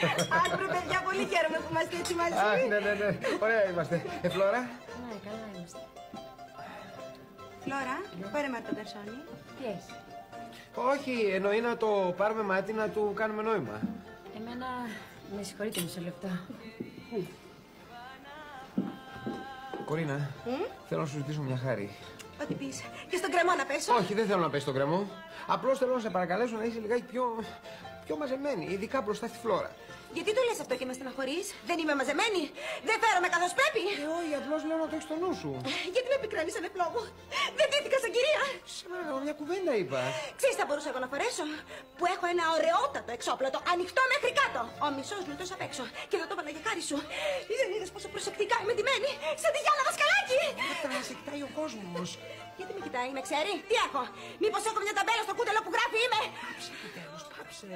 Άκρε, παιδιά, πολύ χαίρομαι που είμαστε έτσι μαζί. Ναι. Ωραία είμαστε. Φλόρα. Ναι, καλά είμαστε. Φλόρα, πάρε μάτι το καρσόνι. Τι έχει? Όχι, εννοεί να το πάρουμε μάτι να του κάνουμε νόημα. Εμένα, με συγχωρείτε μισό λεπτό. Κορίνα, θέλω να σου ζητήσω μια χάρη. Ό,τι πεις. Και στον κρεμό να πέσω. Όχι, δεν θέλω να πέσει στον κρεμό. Απλώς θέλω να σε παρακαλέσω να είσαι λιγάκι πιο μαζεμένη, ειδικά μπροστά στη Φλόρα. Γιατί το λες αυτό και με στεναχωρείς? Δεν είμαι μαζεμένη. Δεν φέρομαι καθώς πρέπει. Όχι, απλώς λέω να το έχεις στο νου σου. Γιατί με πικράνεις ανεπλό μου? Δεν τήθηκα σαν κυρία. Σε παρακαλώ, μια κουβέντα είπα. Ξέρεις τι θα μπορούσα εγώ να φορέσω? Που έχω ένα ωραιότατο εξόπλωτο, ανοιχτό μέχρι κάτω. Ο μισός λουτός απ' έξω. Και δεν το έβαλα για χάρη σου. Δεν είδες πόσο προσεκτικά είμαι ντυμένη? Σαν τη Γιάννα Δασκαλάκη. Να σε κοιτάει ο κόσμος. Γιατί με κοιτάει, με ξέρει? Τι έχω? Μήπως έχω μια ταμπέλα στο κούτελο που γράφει είμαι? Πάψε, τέλος, πάψε.